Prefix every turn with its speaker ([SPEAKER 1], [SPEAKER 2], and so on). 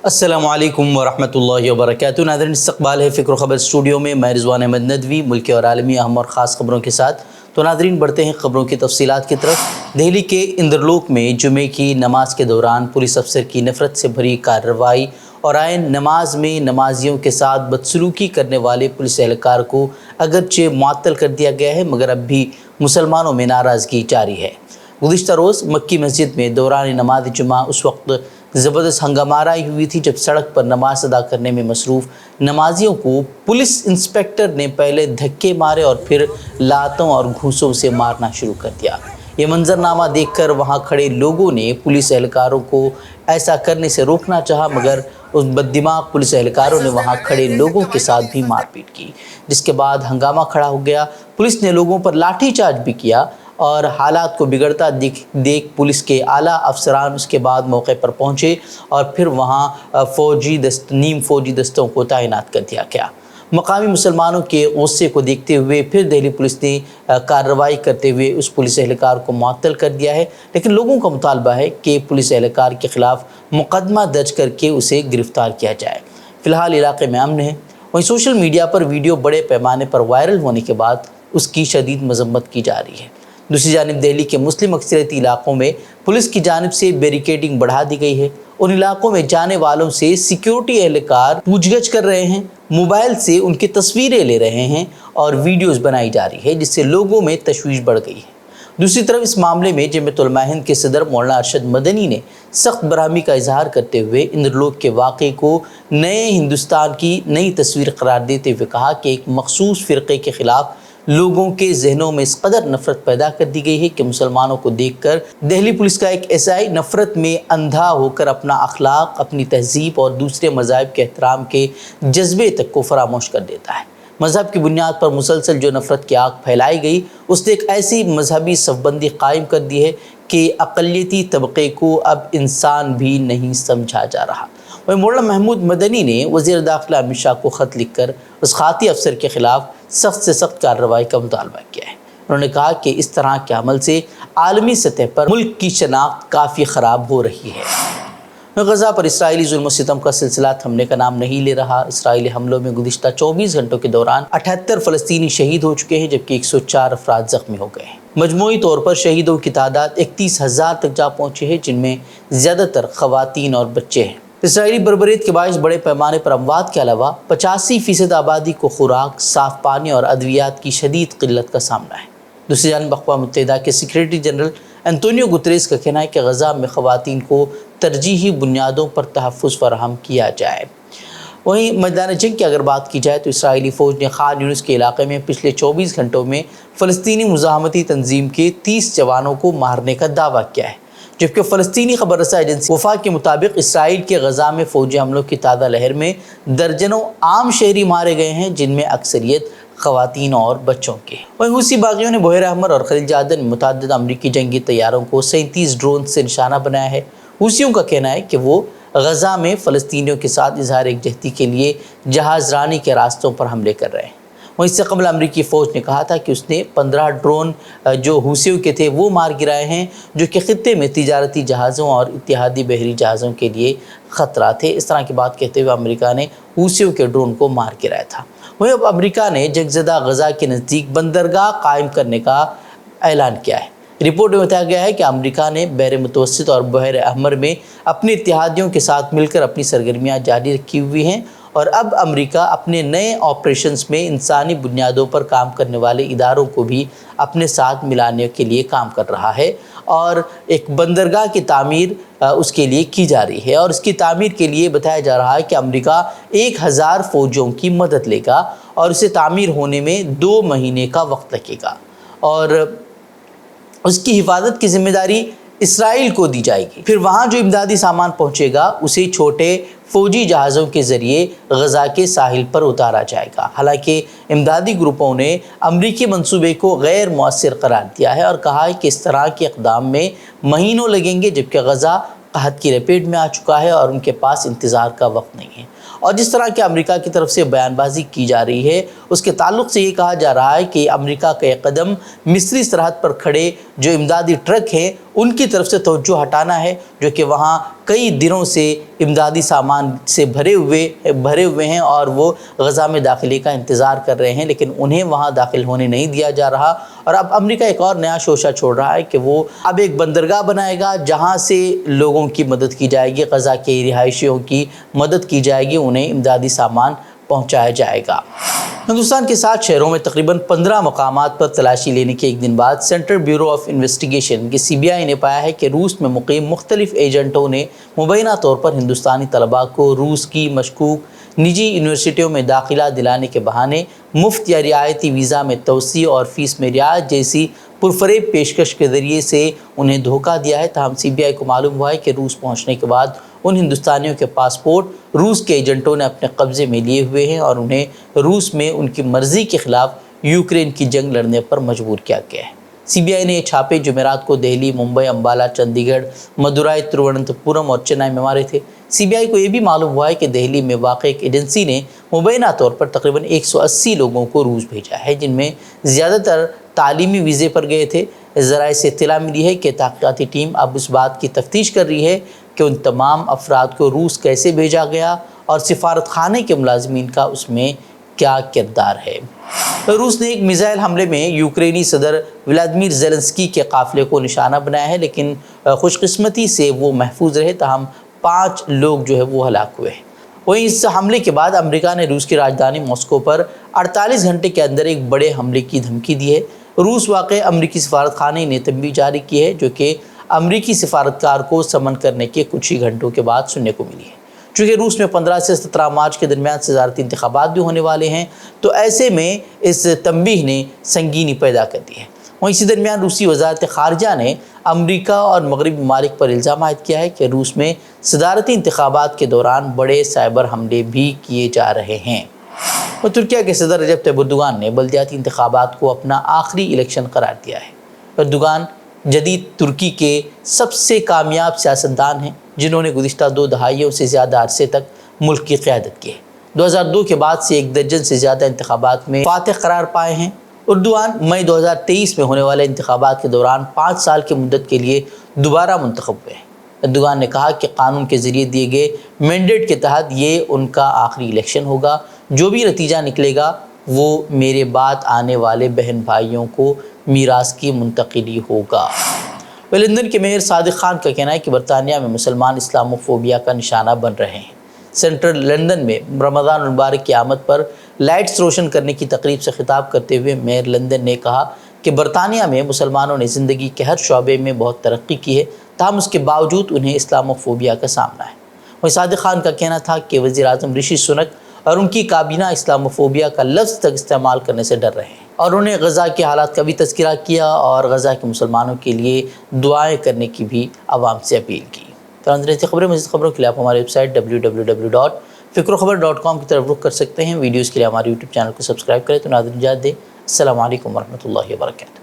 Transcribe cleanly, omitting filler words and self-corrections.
[SPEAKER 1] अस्सलामु अलैकुम वरहमतुल्लाहि वबरकातुहू। नाज़रीन, इस्तक़बाल है फ़िक्र ख़बर स्टूडियो में। मैं रिज़वान अहमद नदवी मुल्की और आलमी अहम और ख़ास ख़बरों के साथ। तो नाज़रीन, बढ़ते हैं ख़बरों की तफ़सीलात की तरफ। दिल्ली के इंदरलोक में जुमे की नमाज के दौरान पुलिस अफसर की नफ़रत से भरी कार्रवाई और आयन नमाज में नमाजियों के साथ बदसलूकी करने वाले पुलिस एहलकार को अगरचे मुअत्तल कर दिया गया है, मगर अब भी मुसलमानों में नाराज़गी जारी है। गुज़िश्ता रोज़ मक्की मस्जिद में दौरान नमाज जुमा उस वक्त ज़बरदस्त हंगामाराई हुई थी जब सड़क पर नमाज अदा करने में मसरूफ़ नमाजियों को पुलिस इंस्पेक्टर ने पहले धक्के मारे और फिर लातों और घूंसों से मारना शुरू कर दिया। ये मंजरनामा देखकर वहां खड़े लोगों ने पुलिस एहलकारों को ऐसा करने से रोकना चाहा, मगर उस बददिमाग पुलिस एहलकारों ने वहां खड़े लोगों के साथ भी मारपीट की, जिसके बाद हंगामा खड़ा हो गया। पुलिस ने लोगों पर लाठीचार्ज भी किया और हालात को बिगड़ता देख पुलिस के आला अफसरान उसके बाद मौके पर पहुंचे और फिर वहां नीम फौजी दस्तों को तैनात कर दिया गया। मकामी मुसलमानों के गुस्से को देखते हुए फिर दिल्ली पुलिस ने कार्रवाई करते हुए उस पुलिस एहलकार को मुअत्तल कर दिया है, लेकिन लोगों का मुतालबा है कि पुलिस एहलकार के ख़िलाफ़ मुकदमा दर्ज करके उसे गिरफ़्तार किया जाए। फ़िलहाल इलाके में अमन है। वहीं सोशल मीडिया पर वीडियो बड़े पैमाने पर वायरल होने के बाद उसकी शदीद मजम्मत की जा रही है। दूसरी जानिब दिल्ली के मुस्लिम अक्सरियती इलाकों में पुलिस की जानिब से बैरिकेडिंग बढ़ा दी गई है। उन इलाकों में जाने वालों से सिक्योरिटी एहलकार पूछगछ कर रहे हैं, मोबाइल से उनकी तस्वीरें ले रहे हैं और वीडियोस बनाई जा रही है, जिससे लोगों में तशवीश बढ़ गई है। दूसरी तरफ इस मामले में जमीयत उलमा हिंद के सदर मौलाना अरशद मदनी ने सख्त बरहमी का इजहार करते हुए इंदरलोक के वाक़े को नए हिंदुस्तान की नई तस्वीर करार देते हुए कहा कि एक मखसूस फ़िरक़े के ख़िलाफ़ लोगों के जहनों में इस कदर नफ़रत पैदा कर दी गई है कि मुसलमानों को देखकर दिल्ली पुलिस का एक एसआई नफ़रत में अंधा होकर अपना अखलाक, अपनी तहजीब और दूसरे मज़ाहिब के एहतराम के जज्बे तक को फरामोश कर देता है। मज़हब की बुनियाद पर मुसलसल जो नफ़रत की आग फैलाई गई, उसने एक ऐसी मजहबी सफ़बंदी कायम कर दी है कि अक़लियती तबक़े को अब इंसान भी नहीं समझा जा रहा। वहीं मौलाना महमूद मदनी ने वज़ीर दाखिला अमित शाह को ख़त लिखकर उस खाती अफसर के ख़िलाफ़ सख्त से सख्त कार्रवाई का मुतालबा किया है। उन्होंने कहा कि इस तरह के अमल से आलमी सतह पर मुल्क की शनाख्त काफ़ी ख़राब हो रही है। गज़ा पर इसराइली जुल्म सितम का सिलसिला थमने का नाम नहीं ले रहा। इसराइली हमलों में गुज़िश्ता 24 घंटों के दौरान 78 फ़लस्तीनी शहीद हो चुके हैं, जबकि 104 अफराद ज़ख्मी हो गए हैं। मजमूई तौर पर शहीदों की तादाद 31,000 तक जा पहुँचे हैं, जिनमें ज़्यादातर ख़वातीन और बच्चे हैं। इसराइली बर्बरीत के बायस बड़े पैमाने पर अमवात के अलावा 85% आबादी को खुराक, साफ़ पानी और अद्वियात की शदीद किल्लत का सामना है। दूसरी जानिब अक़वाम मुत्तहिदा के सेक्रेटरी जनरल एंटोनियो गुतरेस का कहना है कि गज़ा में ख़वातीन को तरजीही बुनियादों पर तहफ़्फ़ुज़ फ़राहम किया जाए। वहीं मैदान जंग की अगर बात की जाए तो इसराइली फ़ौज ने खान यूनिस के इलाके में पिछले 24 घंटों में फ़लस्तीनी मुज़ाहमती तंजीम के 30 जवानों को मारने का दावा किया है, जबकि फ़लस्तीनी खबर रसा एजेंसी वफा के मुताबिक इसराइल के गज़ा में फ़ौजी हमलों की ताज़ा लहर में दर्जनों आम शहरी मारे गए हैं, जिनमें अक्सरियत ख़वातीन और बच्चों के। वहीं हुसी बागियों ने बहर अहमर और खलीज आदन में मुतअद्दिद अमरीकी जंगी तैयारों को 37 ड्रोन से निशाना बनाया है। हुसियों का कहना है कि वो गज़ा में फ़लस्तीनियों के साथ इज़हार एकजहती के लिए जहाज़ रानी के रास्तों पर हमले कर रहे हैं। वहीं इससे कबल अमरीकी फ़ौज ने कहा था कि उसने 15 ड्रोन जो हुसियों के थे वो मार गिराए हैं, जो कि ख़ित्ते में तिजारती जहाज़ों और इत्तेहादी बहरी जहाज़ों के लिए ख़तरा थे। इस तरह की बात कहते हुए अमेरिका ने हुसियों के ड्रोन को मार गिराया था। वहीं अब अमेरिका ने जंगज़दा गज़ा के नज़दीक बंदरगाह कायम करने का ऐलान किया है। रिपोर्ट में बताया गया है कि अमेरिका ने बहर मुतवस्सित और बहर अहमर में अपने इत्तेहादियों के साथ मिलकर अपनी सरगर्मियाँ जारी रखी हुई हैं और अब अमेरिका अपने नए ऑपरेशंस में इंसानी बुनियादों पर काम करने वाले इदारों को भी अपने साथ मिलाने के लिए काम कर रहा है और एक बंदरगाह की तामीर उसके लिए की जा रही है। और इसकी तामीर के लिए बताया जा रहा है कि अमेरिका 1000 फ़ौजियों की मदद लेगा और इसे तामीर होने में 2 महीने का वक्त लगेगा और उसकी हिफाजत की जिम्मेदारी इसराइल को दी जाएगी। फिर वहाँ जो इमदादी सामान पहुँचेगा उसे छोटे फ़ौजी जहाज़ों के ज़रिए गज़ा के साहिल पर उतारा जाएगा। हालांकि इमदादी ग्रुपों ने अमरीकी मंसूबे को गैर मौसर करार दिया है और कहा है कि इस तरह के इक़दाम में महीनों लगेंगे, जबकि गज़ा कहत की लपेट में आ चुका है और उनके पास इंतज़ार का वक्त नहीं है। और जिस तरह के अमेरिका की तरफ से बयानबाजी की जा रही है उसके ताल्लुक़ से ये कहा जा रहा है कि अमेरिका का एक कदम मिस्री सरहद पर खड़े जो इमदादी ट्रक हैं उनकी तरफ से तवज्जो हटाना है, जो कि वहाँ کئی دنوں سے امدادی سامان سے بھرے ہوئے ہیں اور وہ غزہ میں داخلے کا انتظار کر رہے ہیں، لیکن انہیں وہاں داخل ہونے نہیں دیا جا رہا۔ اور اب امریکہ ایک اور نیا شوشہ چھوڑ رہا ہے کہ وہ اب ایک بندرگاہ بنائے گا جہاں سے لوگوں کی مدد کی جائے گی، غزہ کے رہائشیوں کی مدد کی جائے گی، انہیں امدادی سامان پہنچایا جائے گا۔ ہندوستان کے 7 شہروں میں تقریباً 15 مقامات پر تلاشی لینے کے ایک دن بعد سینٹرل بیورو آف انویسٹیگیشن کی CBI نے پایا ہے کہ روس میں مقیم مختلف ایجنٹوں نے مبینہ طور پر ہندوستانی طلباء کو روس کی مشکوک نجی یونیورسٹیوں میں داخلہ دلانے کے بہانے مفت یا رعایتی ویزا میں توسیع اور فیس میں رعایت جیسی پرفریب پیشکش کے ذریعے سے انہیں دھوکہ دیا ہے۔ تاہم CBI کو معلوم ہوا ہے کہ روس پہنچنے کے بعد ان ہندوستانیوں کے پاسپورٹ روس کے ایجنٹوں نے اپنے قبضے میں لیے ہوئے ہیں اور انہیں روس میں ان کی مرضی کے خلاف یوکرین کی جنگ لڑنے پر مجبور کیا گیا ہے۔ CBI نے یہ چھاپے جمعرات کو دہلی، ممبئی، امبالہ، چندی گڑھ، مدورائی، ترووننتھاپورم اور چنئی میں مارے تھے۔ CBI کو یہ بھی معلوم ہوا ہے کہ دہلی میں واقع ایک ایجنسی نے مبینہ طور پر تقریباً 180 لوگوں کو روس بھیجا ہے، جن میں زیادہ تر تعلیمی ویزے پر گئے تھے۔ ذرائع سے اطلاع ملی ہے کہ تحقیقاتی ٹیم اب اس بات کی تفتیش کر رہی ہے کہ ان تمام افراد کو روس کیسے بھیجا گیا اور سفارت خانے کے ملازمین کا اس میں کیا کردار ہے۔ روس نے ایک میزائل حملے میں یوکرینی صدر ولادیمیر زیلنسکی کے قافلے کو نشانہ بنایا ہے، لیکن خوش قسمتی سے وہ محفوظ رہے، تاہم 5 لوگ وہ ہلاک ہوئے ہیں۔ وہیں اس حملے کے بعد امریکہ نے روس کی راجدھانی ماسکو پر 48 گھنٹے کے اندر ایک بڑے حملے کی دھمکی دی ہے۔ روس واقع امریکی سفارت خانے نے تنبیہ جاری کی ہے، جو کہ امریکی سفارتکار کو سمن کرنے کے کچھ ہی گھنٹوں کے بعد سننے کو ملی ہے۔ چونکہ روس میں 15 سے 17 مارچ کے درمیان صدارتی انتخابات بھی ہونے والے ہیں، تو ایسے میں اس تنبیہ نے سنگینی پیدا کر دی ہے۔ وہیں اسی درمیان روسی وزارت خارجہ نے امریکہ اور مغربی ممالک پر الزام عائد کیا ہے کہ روس میں صدارتی انتخابات کے دوران بڑے سائبر حملے بھی کیے جا رہے ہیں۔ اور ترکیہ کے صدر رجب طیب اردوغان نے بلدیاتی انتخابات کو اپنا آخری الیکشن قرار دیا ہے۔ اردوغان جدید ترکی کے سب سے کامیاب سیاستدان ہیں، جنہوں نے گزشتہ 2 دہائیوں سے زیادہ عرصے تک ملک کی قیادت کی ہے۔ 2002 کے بعد سے 1 درجن سے زیادہ انتخابات میں فاتح قرار پائے ہیں۔ اردوغان مئی 2023 میں ہونے والے انتخابات کے دوران 5 سال کی مدت کے لیے دوبارہ منتخب ہوئے ہیں۔ اردوغان نے کہا کہ قانون کے ذریعے دیے گئے مینڈیٹ کے تحت یہ ان کا آخری الیکشن ہوگا۔ جو بھی نتیجہ نکلے گا وہ میرے بعد آنے والے بہن بھائیوں کو میراث کی منتقلی ہوگا۔ لندن کے میئر صادق خان کا کہنا ہے کہ برطانیہ میں مسلمان اسلاموفوبیا کا نشانہ بن رہے ہیں۔ سینٹرل لندن میں رمضان المبارک کی آمد پر لائٹس روشن کرنے کی تقریب سے خطاب کرتے ہوئے میئر لندن نے کہا کہ برطانیہ میں مسلمانوں نے زندگی کے ہر شعبے میں بہت ترقی کی ہے، تاہم اس کے باوجود انہیں اسلاموفوبیا کا سامنا ہے۔ وہیں صادق خان کا کہنا تھا کہ وزیر اعظم رشی سنک اور ان کی کابینہ اسلاموفوبیا کا لفظ تک استعمال کرنے سے ڈر رہے ہیں، اور انہوں نے غزہ کے حالات کا بھی تذکرہ کیا اور غزہ کے مسلمانوں کے لیے دعائیں کرنے کی بھی عوام سے اپیل کی۔ خبریں مزید خبروں کے لیے آپ ہماری ویب سائٹ www.fikrokhbar.com کی طرف رخ کر سکتے ہیں۔ ویڈیوز کے لیے ہمارے YouTube چینل کو سبسکرائب کریں۔ تو ناظرین اجازت دیں، السلام علیکم ورحمۃ اللہ وبرکاتہ۔